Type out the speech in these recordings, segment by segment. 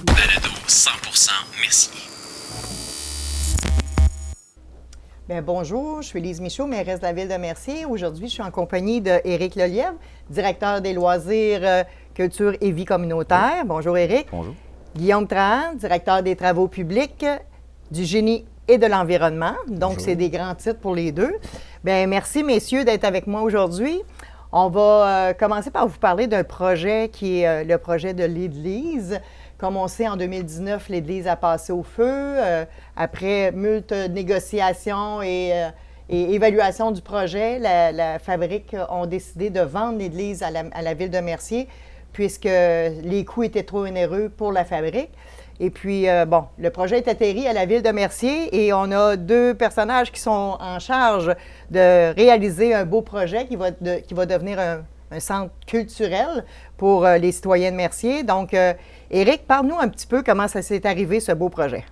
Balado 100% Mercier. Bien, bonjour, je suis Lise Michaud, mairesse de la Ville de Mercier. Aujourd'hui, je suis en compagnie d'Éric Lelièvre, directeur des loisirs, culture et vie communautaire. Bonjour, Éric. Bonjour. Guillaume Trahan, directeur des travaux publics, du génie et de l'environnement. Donc, c'est des grands titres pour les deux. Bien, merci, messieurs, d'être avec moi aujourd'hui. On va commencer par vous parler d'un projet qui est le projet de l'Église. Comme on sait, en 2019, l'Église a passé au feu. Après moult négociations et évaluation du projet, la fabrique ont décidé de vendre l'Église à la Ville de Mercier puisque les coûts étaient trop onéreux pour la fabrique. Et puis, le projet est atterri à la Ville de Mercier et on a deux personnages qui sont en charge de réaliser un beau projet qui va devenir un centre culturel pour les citoyens de Mercier. Donc, Éric, parle-nous un petit peu comment ça s'est arrivé, ce beau projet.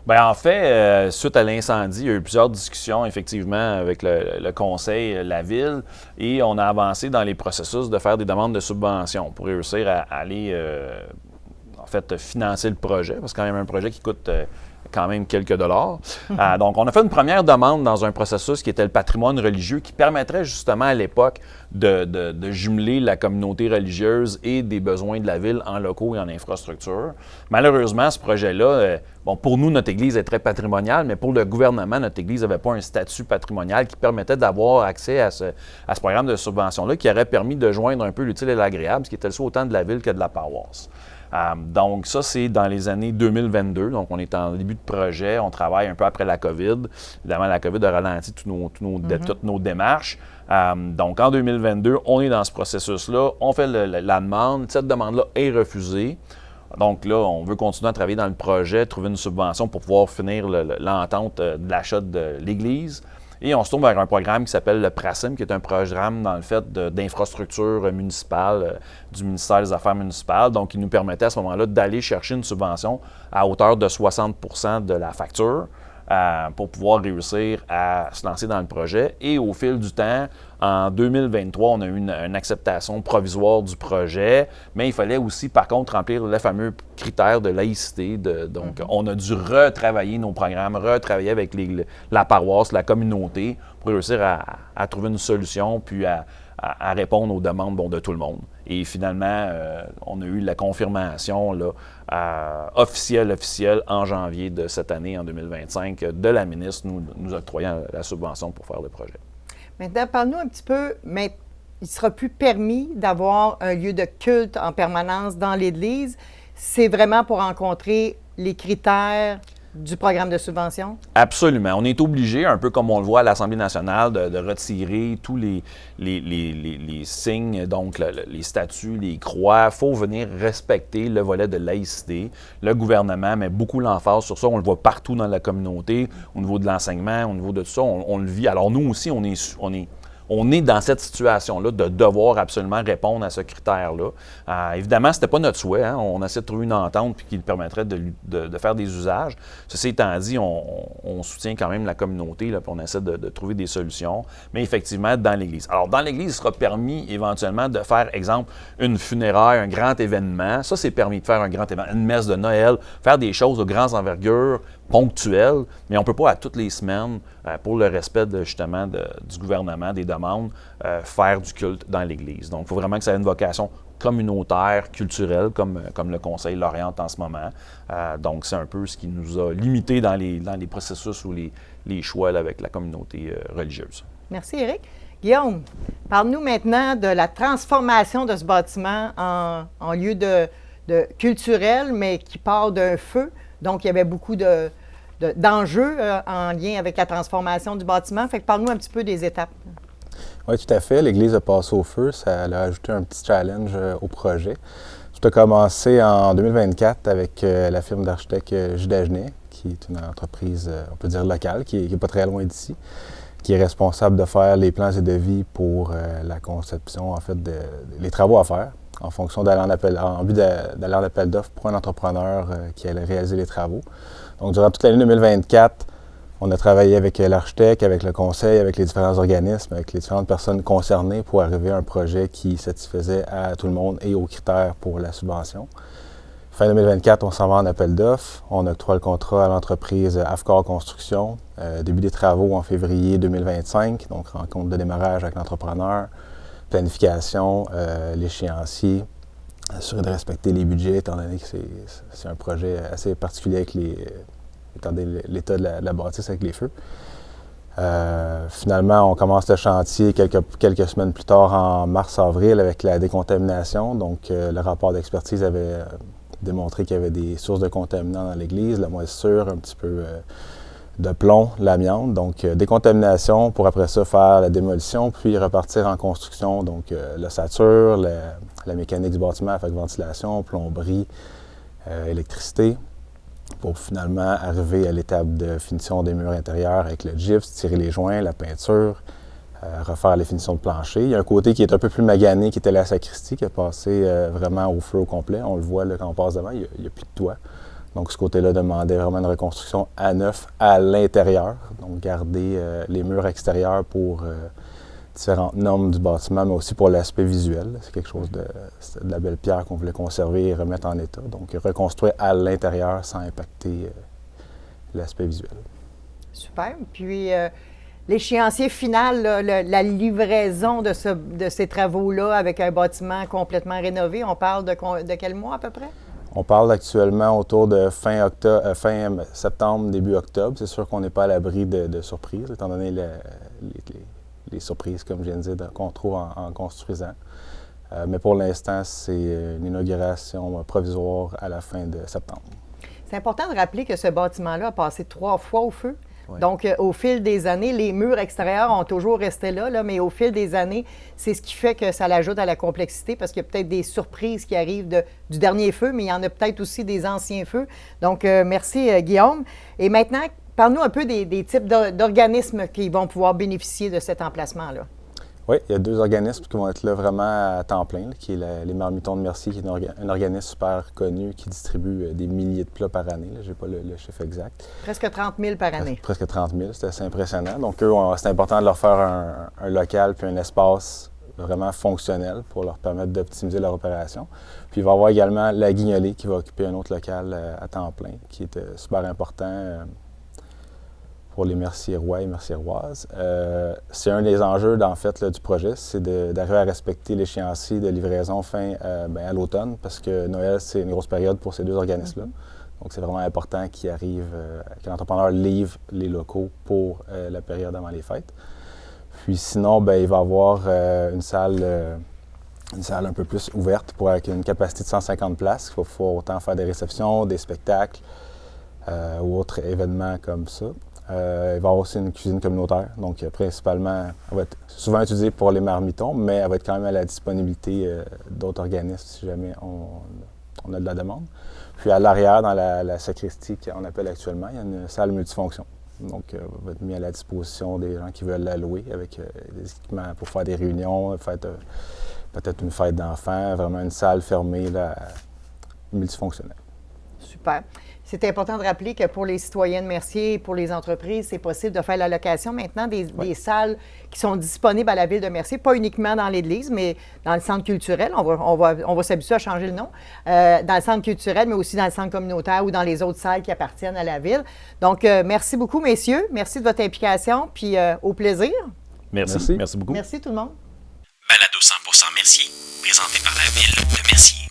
Bien, en fait, suite à l'incendie, il y a eu plusieurs discussions, effectivement, avec le conseil, la ville, et on a avancé dans les processus de faire des demandes de subventions pour réussir à aller, financer le projet, parce que c'est quand même un projet qui coûte quand même quelques dollars. Donc, on a fait une première demande dans un processus qui était le patrimoine religieux, qui permettrait justement à l'époque de jumeler la communauté religieuse et des besoins de la ville en locaux et en infrastructure. Malheureusement, ce projet-là, pour nous, notre Église est très patrimoniale, mais pour le gouvernement, notre Église n'avait pas un statut patrimonial qui permettait d'avoir accès à ce programme de subvention-là, qui aurait permis de joindre un peu l'utile et l'agréable, ce qui était le soit autant de la ville que de la paroisse. Donc ça, c'est dans les années 2022. Donc, on est en début de projet. On travaille un peu après la COVID. Évidemment, la COVID a ralenti toutes nos démarches. Donc, en 2022, on est dans ce processus-là. On fait la demande. Cette demande-là est refusée. Donc là, on veut continuer à travailler dans le projet, trouver une subvention pour pouvoir finir l'entente de l'achat de l'Église. Et on se tourne vers un programme qui s'appelle le PRACIM, qui est un programme, dans le fait, d'infrastructure municipale du ministère des Affaires municipales. Donc, il nous permettait à ce moment-là d'aller chercher une subvention à hauteur de 60 % de la facture pour pouvoir réussir à se lancer dans le projet. Et au fil du temps, en 2023, on a eu une acceptation provisoire du projet, mais il fallait aussi, par contre, remplir le fameux critère de laïcité. Donc, on a dû retravailler nos programmes, retravailler avec la paroisse, la communauté, pour réussir à trouver une solution, puis à répondre aux demandes de tout le monde. Et finalement, on a eu la confirmation officielle en janvier de cette année, en 2025, de la ministre nous octroyant la subvention pour faire le projet. Maintenant, parle-nous un petit peu, mais il ne sera plus permis d'avoir un lieu de culte en permanence dans l'Église. C'est vraiment pour rencontrer les critères du programme de subvention? Absolument. On est obligé, un peu comme on le voit à l'Assemblée nationale, de retirer tous les signes, donc les statuts, les croix. Il faut venir respecter le volet de laïcité. Le gouvernement met beaucoup l'emphase sur ça. On le voit partout dans la communauté, au niveau de l'enseignement, au niveau de tout ça. On le vit. Alors nous aussi, on est dans cette situation-là de devoir absolument répondre à ce critère-là. Évidemment, ce n'était pas notre souhait. On essaie de trouver une entente qui permettrait de faire des usages. Ceci étant dit, on soutient quand même la communauté, là, puis on essaie de trouver des solutions. Mais effectivement, dans l'Église. Alors, dans l'Église, il sera permis éventuellement de faire, exemple, une funéraille, un grand événement. Ça, c'est permis de faire un grand événement, une messe de Noël, faire des choses de grandes envergures, ponctuelles, mais on ne peut pas à toutes les semaines, pour le respect justement du gouvernement, des demandes, faire du culte dans l'Église. Donc, il faut vraiment que ça ait une vocation communautaire, culturelle, comme le Conseil l'oriente en ce moment. Donc, c'est un peu ce qui nous a limités dans les processus ou les choix là, avec la communauté religieuse. Merci, Éric. Guillaume, parle-nous maintenant de la transformation de ce bâtiment en lieu de culturel, mais qui part d'un feu. Donc, il y avait beaucoup d'enjeux en lien avec la transformation du bâtiment. Fait que parle-nous un petit peu des étapes. Oui, tout à fait. L'Église a passé au feu. Ça a ajouté un petit challenge au projet. Tout a commencé en 2024 avec la firme d'architectes Judagenet, qui est une entreprise, on peut dire locale, qui n'est pas très loin d'ici, qui est responsable de faire les plans et devis pour la conception, en fait, les travaux à faire, en fonction en vue d'aller en appel d'offres pour un entrepreneur qui allait réaliser les travaux. Donc, durant toute l'année 2024, on a travaillé avec l'architecte, avec le conseil, avec les différents organismes, avec les différentes personnes concernées pour arriver à un projet qui satisfaisait à tout le monde et aux critères pour la subvention. Fin 2024, on s'en va en appel d'offres. On octroie le contrat à l'entreprise AFCOR Construction. Début des travaux en février 2025, donc rencontre de démarrage avec l'entrepreneur, planification, l'échéancier, assurer de respecter les budgets, étant donné que c'est un projet assez particulier avec étant donné l'état de la bâtisse avec les feux. Finalement, on commence le chantier quelques semaines plus tard, en mars-avril, avec la décontamination. Donc, le rapport d'expertise avait démontré qu'il y avait des sources de contaminants dans l'église, la moisissure, un petit peu de plomb, l'amiante. Donc, décontamination pour après ça faire la démolition, puis repartir en construction. Donc, l'ossature, la mécanique du bâtiment avec ventilation, plomberie, électricité, pour finalement arriver à l'étape de finition des murs intérieurs avec le gypse, tirer les joints, la peinture, refaire les finitions de plancher. Il y a un côté qui est un peu plus magané, qui était la sacristie, qui a passé vraiment au feu au complet. On le voit là, quand on passe devant, il n'y a plus de toit. Donc, ce côté-là demandait vraiment une reconstruction à neuf à l'intérieur. Donc, garder les murs extérieurs pour différentes normes du bâtiment, mais aussi pour l'aspect visuel. C'est quelque chose de la belle pierre qu'on voulait conserver et remettre en état. Donc, reconstruire à l'intérieur sans impacter l'aspect visuel. Super. Puis, l'échéancier final, là, la livraison de ces travaux-là avec un bâtiment complètement rénové, on parle de quel mois à peu près? On parle actuellement autour de fin septembre, début octobre. C'est sûr qu'on n'est pas à l'abri de surprises, étant donné les surprises, comme je viens de dire, qu'on trouve en construisant. Mais pour l'instant, c'est une inauguration provisoire à la fin de septembre. C'est important de rappeler que ce bâtiment-là a passé 3 fois au feu. Oui. Donc, au fil des années, les murs extérieurs ont toujours resté là, mais au fil des années, c'est ce qui fait que ça l'ajoute à la complexité parce qu'il y a peut-être des surprises qui arrivent du dernier feu, mais il y en a peut-être aussi des anciens feux. Donc, merci Guillaume. Et maintenant, parle-nous un peu des types d'organismes qui vont pouvoir bénéficier de cet emplacement-là. Oui, il y a 2 organismes qui vont être là vraiment à temps plein, qui est les Marmitons de Mercier, qui est un organisme super connu qui distribue des milliers de plats par année. Je n'ai pas le chiffre exact. Presque 30 000 par année. Presque 30 000, c'est assez impressionnant. Donc, eux, c'est important de leur faire un local puis un espace vraiment fonctionnel pour leur permettre d'optimiser leur opération. Puis, il va y avoir également la Guignolée qui va occuper un autre local à temps plein, qui est super important pour les Merciérois et Merciéroises. C'est un des enjeux, en fait, là, du projet, c'est d'arriver à respecter l'échéancier de livraison fin à l'automne, parce que Noël, c'est une grosse période pour ces 2 organismes-là. Donc, c'est vraiment important que l'entrepreneur livre les locaux pour la période avant les fêtes. Puis sinon, il va y avoir une salle un peu plus ouverte avec une capacité de 150 places. Il va pouvoir autant faire des réceptions, des spectacles ou autres événements comme ça. Il va y avoir aussi une cuisine communautaire, donc principalement, elle va être souvent utilisée pour les marmitons, mais elle va être quand même à la disponibilité d'autres organismes si jamais on a de la demande. Puis à l'arrière, dans la sacristie qu'on appelle actuellement, il y a une salle multifonction. Donc, va être mis à la disposition des gens qui veulent la louer avec des équipements pour faire des réunions, peut-être une fête d'enfants, vraiment une salle fermée là, multifonctionnelle. Super. C'est important de rappeler que pour les citoyens de Mercier et pour les entreprises, c'est possible de faire la location maintenant des salles qui sont disponibles à la ville de Mercier, pas uniquement dans l'église, mais dans le centre culturel. On va s'habituer à changer le nom. Dans le centre culturel, mais aussi dans le centre communautaire ou dans les autres salles qui appartiennent à la ville. Donc, merci beaucoup, messieurs. Merci de votre implication, puis au plaisir. Merci beaucoup. Merci tout le monde. Balado 100% Mercier, présenté par la ville de Mercier.